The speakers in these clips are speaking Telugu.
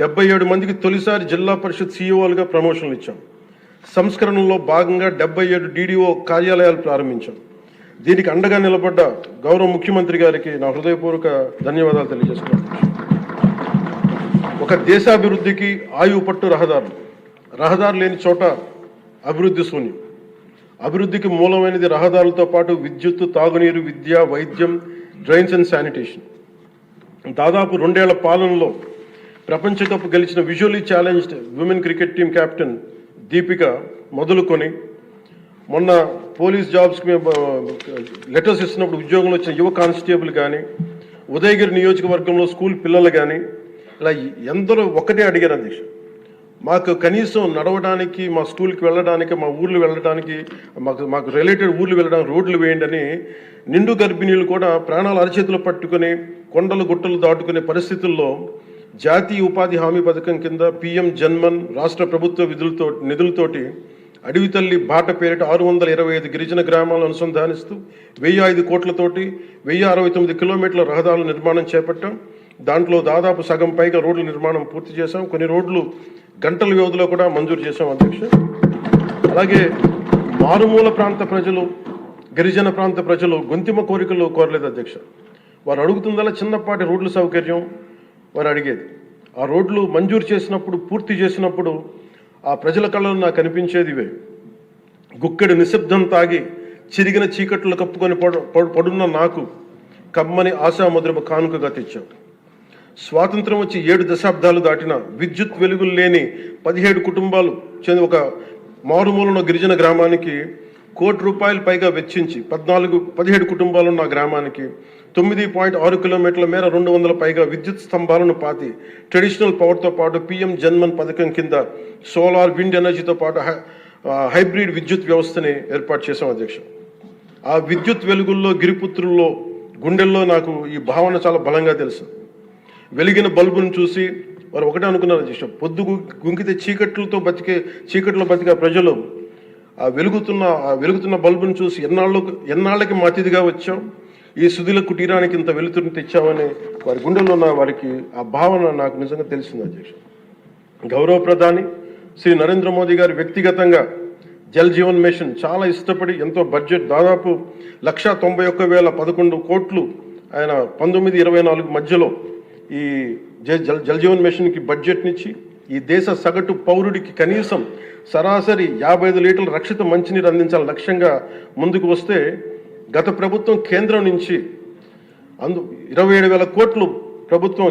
77 మందికి తొలిసారి జిల్లా పరిషత్ సీఈఓలుగా ప్రమోషన్లు ఇచ్చాం. సంస్కరణలో భాగంగా 77 DDO కార్యాలయాలు ప్రారంభించాం. దీనికి అండగా నిలబడ్డ గౌరవ ముఖ్యమంత్రి గారికి నా హృదయపూర్వక ధన్యవాదాలు తెలియజేస్తున్నాను. ఒక దేశాభివృద్ధికి ఆయువు పట్టు రహదారులు లేని చోట అభివృద్ధి శూన్యం. అభివృద్ధికి మూలమైనది రహదారులతో పాటు విద్యుత్తు, తాగునీరు, విద్య, వైద్యం, డ్రైన్స్ అండ్ శానిటేషన్. దాదాపు 2 ఏళ్ల పాలనలో ప్రపంచ కప్ గెలిచిన visually challenged women cricket team captain Deepika మొదలుకొని మొన్న పోలీస్ జాబ్స్కి మేము లెటర్స్ ఇస్తున్నప్పుడు ఉద్యోగంలో వచ్చిన యువ కానిస్టేబుల్ కానీ, ఉదయగిరి నియోజకవర్గంలో స్కూల్ పిల్లలు కానీ, ఇలా ఎందరో ఒకటే అడిగారు అధ్యక్ష, మాకు కనీసం నడవడానికి, మా స్కూల్కి వెళ్ళడానికి, మా ఊర్లు వెళ్ళడానికి, మాకు రిలేటెడ్ ఊర్లు వెళ్ళడానికి రోడ్లు వేయండి అని నిండు గర్భిణీలు కూడా ప్రాణాలు అరచేతులు పట్టుకుని కొండలు గుట్టలు దాటుకునే పరిస్థితుల్లో జాతీయ ఉపాధి హామీ పథకం కింద PM జన్మన్ రాష్ట్ర ప్రభుత్వ నిధులతోటి అడవి తల్లి బాట పేరిట 625 గిరిజన గ్రామాలను అనుసంధానిస్తూ 1005 కోట్లతోటి 1069 కిలోమీటర్ల రహదారుల నిర్మాణం చేపట్టాం. దాంట్లో దాదాపు సగం పైగా రోడ్ల నిర్మాణం పూర్తి చేశాం. కొన్ని రోడ్లు గంటల వ్యవధిలో కూడా మంజూరు చేశాం అధ్యక్ష. అలాగే మారుమూల ప్రాంత ప్రజలు, గిరిజన ప్రాంత ప్రజలు గొంతిమ కోరికలు కోరలేదు అధ్యక్ష. వారు అడుగుతుందల్లా చిన్నపాటి రోడ్ల సౌకర్యం వారు అడిగేది. ఆ రోడ్లు మంజూరు చేసినప్పుడు, పూర్తి చేసినప్పుడు ఆ ప్రజల కళ్ళలో నాకు అనిపించేది ఇవే. గుక్కెడు నిశ్శబ్దం తాగి చిరిగిన చీకట్లు కప్పుకొని పడున్న నాకు కమ్మని ఆశామధురమ కానుకగా తెచ్చాం. స్వాతంత్రం వచ్చి 7 దశాబ్దాలు దాటిన విద్యుత్ వెలుగులు లేని 17 కుటుంబాలు చెంది ఒక మారుమూలన గిరిజన గ్రామానికి ₹1 కోటి పైగా వెచ్చించి 17 కుటుంబాలున్న గ్రామానికి 9.6 కిలోమీటర్ల మేర 200 పైగా విద్యుత్ స్తంభాలను పాతి ట్రెడిషనల్ పవర్తో పాటు PM జన్మన్ పథకం కింద సోలార్, విండ్ ఎనర్జీతో పాటు హైబ్రిడ్ విద్యుత్ వ్యవస్థని ఏర్పాటు చేశాం అధ్యక్ష. ఆ విద్యుత్ వెలుగుల్లో, గిరిపుత్రుల్లో, గుండెల్లో నాకు ఈ భావన చాలా బలంగా తెలుసు. వెలిగిన బల్బును చూసి వారు ఒకటే అనుకున్నారు అధ్యక్ష, పొద్దు గుంకితే చీకట్లో బతికే ప్రజలు ఆ వెలుగుతున్న బల్బును చూసి ఎన్నాళ్ళకి మా అతిథిగా వచ్చాం, ఈ సుధిల కుటీరానికి ఇంత వెలుతురుని తెచ్చామని వారి గుండెల్లో ఉన్న వారికి ఆ భావన నాకు నిజంగా తెలిసింది అధ్యక్ష. గౌరవ ప్రధాని శ్రీ నరేంద్ర మోదీ గారు వ్యక్తిగతంగా జల్ జీవన్ మిషన్ చాలా ఇష్టపడి ఎంతో బడ్జెట్ దాదాపు 191,011 కోట్లు ఆయన 1924 మధ్యలో ఈ జల్ జీవన్ మిషన్కి బడ్జెట్నిచ్చి ఈ దేశ సగటు పౌరుడికి కనీసం సరాసరి 55 లీటర్ల రక్షిత మంచినీరు అందించాలని లక్ష్యంగా ముందుకు వస్తే గత ప్రభుత్వం కేంద్రం నుంచి 27,000 కోట్లు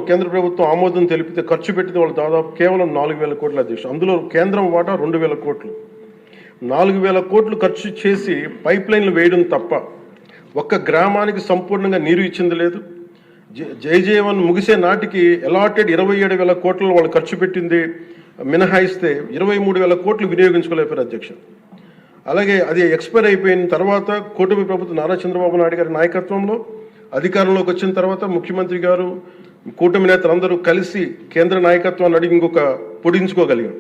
కేంద్ర ప్రభుత్వం ఆమోదం తెలిపితే ఖర్చు పెట్టింది వాళ్ళు దాదాపు కేవలం 4,000 కోట్ల అధ్యక్ష. అందులో కేంద్రం వాటా 2,000 కోట్లు. 4,000 కోట్లు ఖర్చు చేసి పైప్ లైన్లు వేయడం తప్ప ఒక్క గ్రామానికి సంపూర్ణంగా నీరు ఇచ్చింది లేదు. జైజీవన్ ముగిసే నాటికి అలాటెడ్ 27,000 కోట్లు వాళ్ళు ఖర్చు పెట్టింది మినహాయిస్తే 23,000 కోట్లు వినియోగించుకోలేపారు అధ్యక్ష. అలాగే అది ఎక్స్పైర్ అయిపోయిన తర్వాత కూటమి ప్రభుత్వం నారా చంద్రబాబు నాయుడు గారి నాయకత్వంలో అధికారంలోకి వచ్చిన తర్వాత ముఖ్యమంత్రి గారు, కూటమి నేతలందరూ కలిసి కేంద్ర నాయకత్వాన్ని అడిగి ఇంకొక పొడించుకోగలిగాం.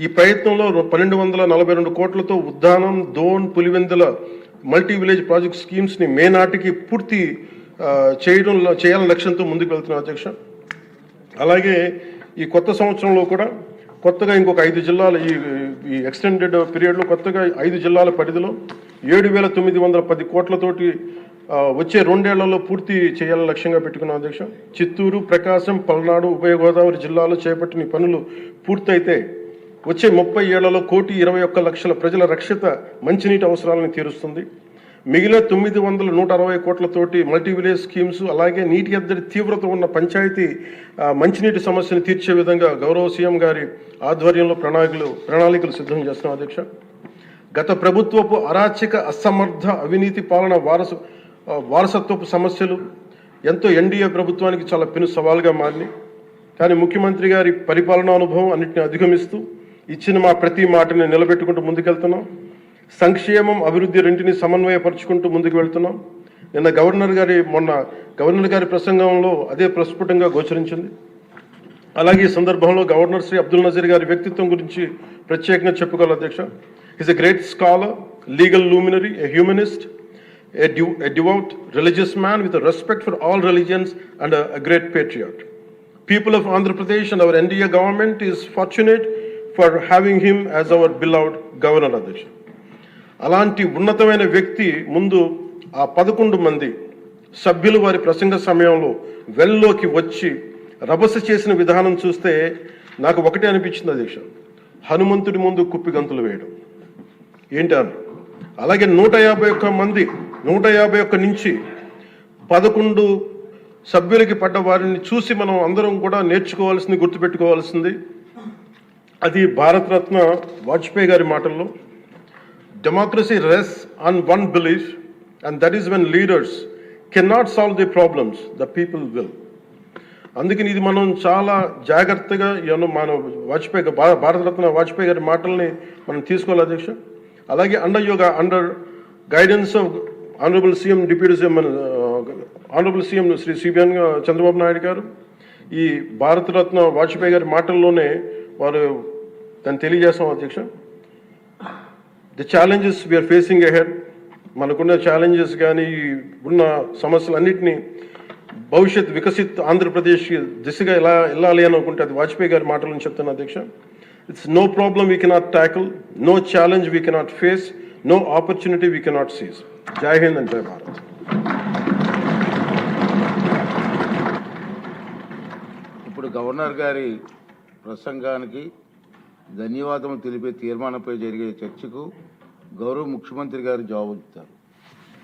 ఈ ప్రయత్నంలో 1,242 కోట్లతో Uddanam, Dhone, Pulivendula multi village project స్కీమ్స్ని మే నాటికి పూర్తి చేయాలని లక్ష్యంతో ముందుకు వెళ్తున్నాం అధ్యక్ష. అలాగే ఈ కొత్త సంవత్సరంలో కూడా కొత్తగా ఇంకొక 5 జిల్లాల ఈ ఎక్స్టెండెడ్ పీరియడ్లో కొత్తగా 5 జిల్లాల పరిధిలో 7,910 కోట్లతోటి వచ్చే 2 ఏళ్లలో పూర్తి చేయాలని లక్ష్యంగా పెట్టుకున్నాం అధ్యక్ష. చిత్తూరు, ప్రకాశం, పల్నాడు, ఉభయ గోదావరి జిల్లాలో చేపట్టిన పనులు పూర్తయితే వచ్చే 30 ఏళ్లలో 1,21,00,000 ప్రజల రక్షిత మంచినీటి అవసరాలను తీరుస్తుంది. మిగిలిన 960 కోట్లతోటి మల్టీ విలేజ్ స్కీమ్స్, అలాగే నీటి ఎద్దడి తీవ్రత ఉన్న పంచాయతీ మంచినీటి సమస్యను తీర్చే విధంగా గౌరవ సీఎం గారి ఆధ్వర్యంలో ప్రణాళికలు సిద్ధం చేస్తున్నాం అధ్యక్ష. గత ప్రభుత్వపు అరాచక, అసమర్థ, అవినీతి పాలన వారసత్వపు సమస్యలు ఎంతో ఎన్డీఏ ప్రభుత్వానికి చాలా పెను సవాల్గా మారినాయి. కానీ ముఖ్యమంత్రి గారి పరిపాలనా అనుభవం అన్నింటినీ అధిగమిస్తూ ఇచ్చిన మా ప్రతి మాటని నిలబెట్టుకుంటూ ముందుకెళ్తున్నాం. సంక్షేమం, అభివృద్ధి రెంటిని సమన్వయపరుచుకుంటూ ముందుకు వెళ్తున్నాం. మొన్న గవర్నర్ గారి ప్రసంగంలో అదే ప్రస్ఫుటంగా గోచరించింది. అలాగే ఈ సందర్భంలో గవర్నర్ శ్రీ అబ్దుల్ నజీర్ గారి వ్యక్తిత్వం గురించి ప్రత్యేకంగా చెప్పుకోవాలి అధ్యక్ష. Is a great scholar, legal luminary, a humanist, a devout religious man with a respect for all religions and a great patriot. people of Andhra Pradesh and our NDA government is fortunate for having him as our beloved governor, Adhyaksha. అలాంటి ఉన్నతమైన వ్యక్తి ముందు ఆ 11 మంది సభ్యులు వారి ప్రసంగ సమయంలో వెల్లోకి వచ్చి రభస చేసిన విధానం చూస్తే నాకు ఒకటే అనిపించింది అధ్యక్ష, హనుమంతుడి ముందు కుప్పి గంతులు వేయడం ఏంటి అని. అలాగే 151 మంది 151 నుంచి 11 సభ్యులకి పడ్డ వారిని చూసి మనం అందరం కూడా నేర్చుకోవాల్సింది, గుర్తుపెట్టుకోవాల్సింది అది భారతరత్న వాజ్పేయి గారి మాటల్లో, democracy రెsts on one belief, and that is when leaders cannot solve the problems, the people will. అందుకని ఇది మనం చాలా జాగ్రత్తగా మన వాజ్పేయి భారతరత్న వాజ్పేయి గారి మాటల్ని మనం తీసుకోవాలి అధ్యక్ష. అలాగే under guidance of honourable CM deputy CM honourable CM Shri CBN Chandrababu Naidu గారు ఈ భారతరత్న వాజ్పేయి గారి మాటల్లోనే వారు దాన్ని తెలియజేస్తాం అధ్యక్ష. The challenges we are facing ahead, మనకున్న ఛాలెంజెస్ కానీ ఉన్న సమస్యలన్నింటినీ భవిష్యత్ వికసిత్ ఆంధ్రప్రదేశ్ దిశగా ఎలా వెళ్ళాలి అని అనుకుంటే అది వాజ్పేయి గారి మాటలను చెప్తాను అధ్యక్ష. It's no problem we cannot tackle, no challenge we cannot face, no opportunity we cannot seize. Jai Hind and జై భారత్. ఇప్పుడు గవర్నర్ గారి ప్రసంగానికి ధన్యవాదములు తెలిపే తీర్మానంపై జరిగే చర్చకు గౌరవ ముఖ్యమంత్రి గారు జవాబుతారు.